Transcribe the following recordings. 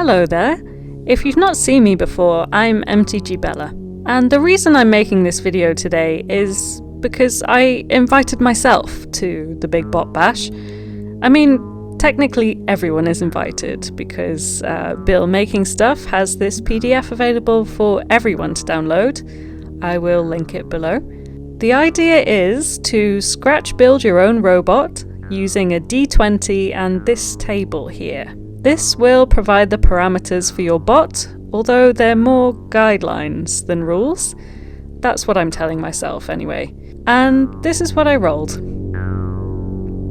Hello there! If you've not seen me before, I'm MTG Bella, and the reason I'm making this video today is because I invited myself to the Big Bot Bash. I mean, technically everyone is invited because Bill Making Stuff has this PDF available for everyone to download. I will link it below. The idea is to scratch build your own robot using a D20 and this table here. This will provide the parameters for your bot, although they're more guidelines than rules. That's what I'm telling myself anyway. And this is what I rolled.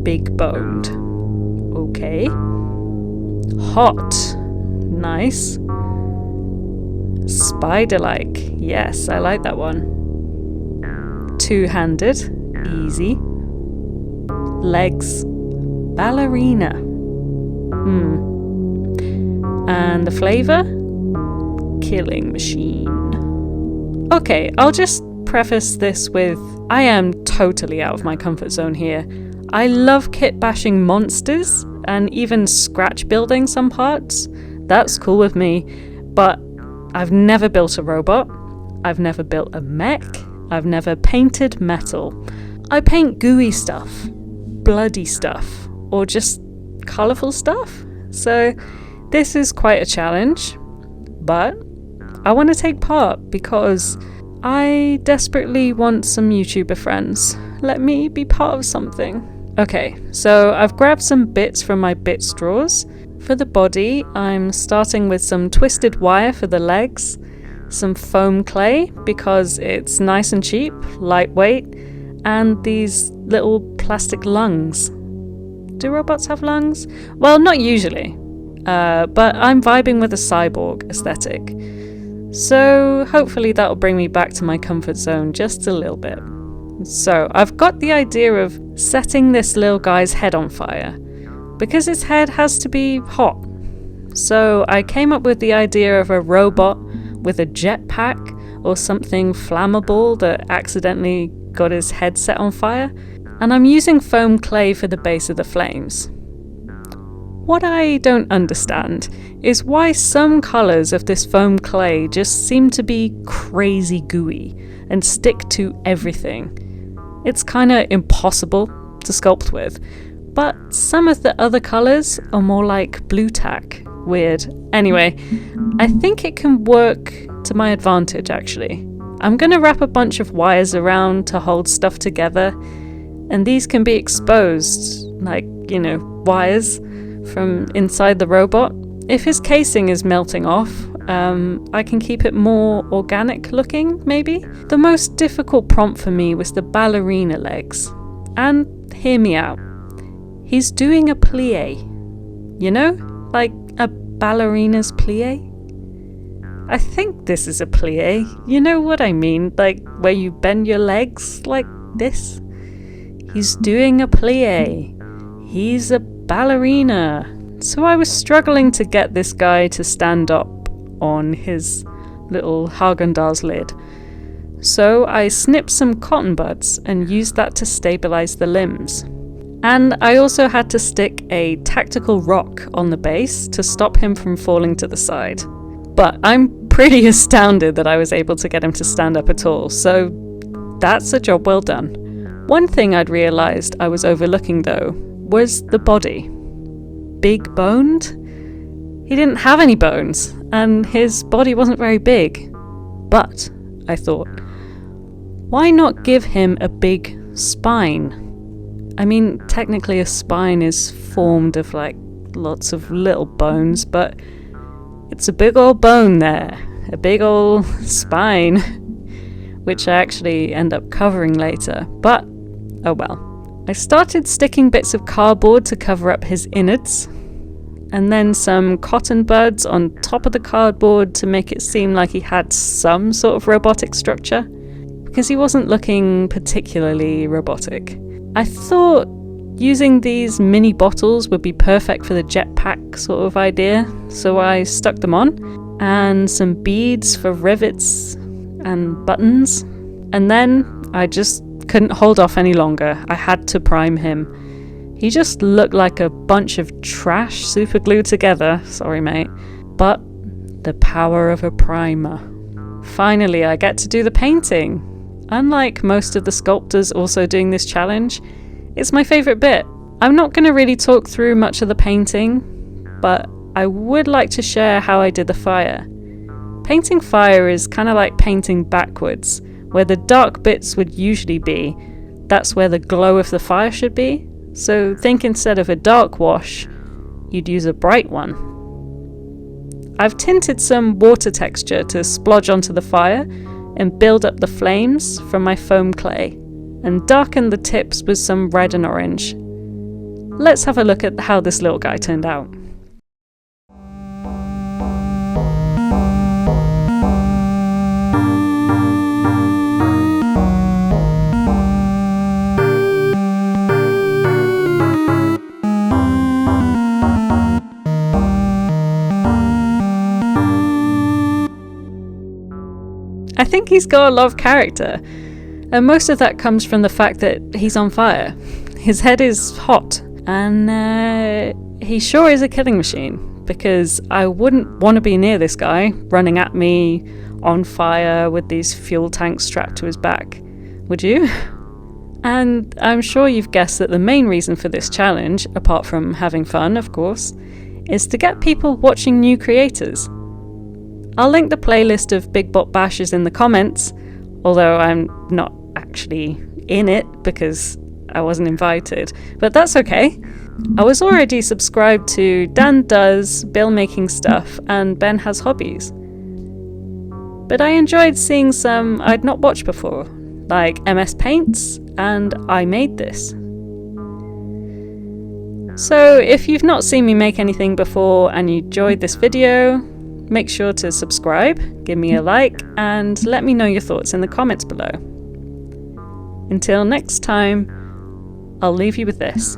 Big boned. Okay. Hot. Nice. Spider-like. Yes, I like that one. Two-handed. Easy. Legs. Ballerina. And the flavor? Killing machine. Okay, I'll just preface this with I am totally out of my comfort zone here. I love kit bashing monsters and even scratch building some parts. That's cool with me, but I've never built a robot. I've never built a mech. I've never painted metal. I paint gooey stuff, bloody stuff, or just colourful stuff. So this is quite a challenge, but I want to take part because I desperately want some YouTuber friends. Let me be part of something. Okay, so I've grabbed some bits from my bit straws. For the body, I'm starting with some twisted wire for the legs, some foam clay because it's nice and cheap, lightweight, and these little plastic lungs. Do robots have lungs? Well, not usually, but I'm vibing with a cyborg aesthetic. So hopefully that'll bring me back to my comfort zone just a little bit. So I've got the idea of setting this little guy's head on fire, because his head has to be hot. So I came up with the idea of a robot with a jetpack or something flammable that accidentally got his head set on fire. And I'm using foam clay for the base of the flames. What I don't understand is why some colours of this foam clay just seem to be crazy gooey and stick to everything. It's kinda impossible to sculpt with, but some of the other colours are more like blue tack. Weird. Anyway, I think it can work to my advantage actually. I'm gonna wrap a bunch of wires around to hold stuff together. And these can be exposed, like, wires from inside the robot. If his casing is melting off, I can keep it more organic looking, maybe? The most difficult prompt for me was the ballerina legs. And hear me out. He's doing a plie. Like a ballerina's plie? I think this is a plie. You know what I mean? Like where you bend your legs like this? He's doing a plie. He's a ballerina. So I was struggling to get this guy to stand up on his little Haagen-Dazs lid. So I snipped some cotton buds and used that to stabilize the limbs. And I also had to stick a tactical rock on the base to stop him from falling to the side. But I'm pretty astounded that I was able to get him to stand up at all, so that's a job well done. One thing I'd realised I was overlooking though was the body. Big boned? He didn't have any bones, and his body wasn't very big. But, I thought, why not give him a big spine? I mean, technically a spine is formed of like lots of little bones, but it's a big old bone there. A big old spine, which I actually end up covering later, but oh well. I started sticking bits of cardboard to cover up his innards, and then some cotton buds on top of the cardboard to make it seem like he had some sort of robotic structure, because he wasn't looking particularly robotic. I thought using these mini bottles would be perfect for the jetpack sort of idea, so I stuck them on, and some beads for rivets and buttons, and then I just couldn't hold off any longer. I had to prime him. He just looked like a bunch of trash super glued together, sorry mate, But the power of a primer. Finally, I get to do the painting. Unlike most of the sculptors also doing this challenge, it's my favourite bit. I'm not going to really talk through much of the painting, but I would like to share how I did the fire. Painting fire is kind of like painting backwards. Where the dark bits would usually be, that's where the glow of the fire should be. So think instead of a dark wash, you'd use a bright one. I've tinted some water texture to splodge onto the fire and build up the flames from my foam clay, and darken the tips with some red and orange. Let's have a look at how this little guy turned out. I think he's got a lot of character, and most of that comes from the fact that he's on fire. His head is hot, and he sure is a killing machine, because I wouldn't want to be near this guy running at me on fire with these fuel tanks strapped to his back. Would you? And I'm sure you've guessed that the main reason for this challenge, apart from having fun of course, is to get people watching new creators. I'll link the playlist of BIGBOTBASH in the comments, although I'm not actually in it because I wasn't invited, but that's okay. I was already subscribed to Dan Does, Bill Making Stuff, and Ben Has Hobbies. But I enjoyed seeing some I'd not watched before, like MS Paints and I Made This. So if you've not seen me make anything before and you enjoyed this video, make sure to subscribe, give me a like, and let me know your thoughts in the comments below. Until next time, I'll leave you with this.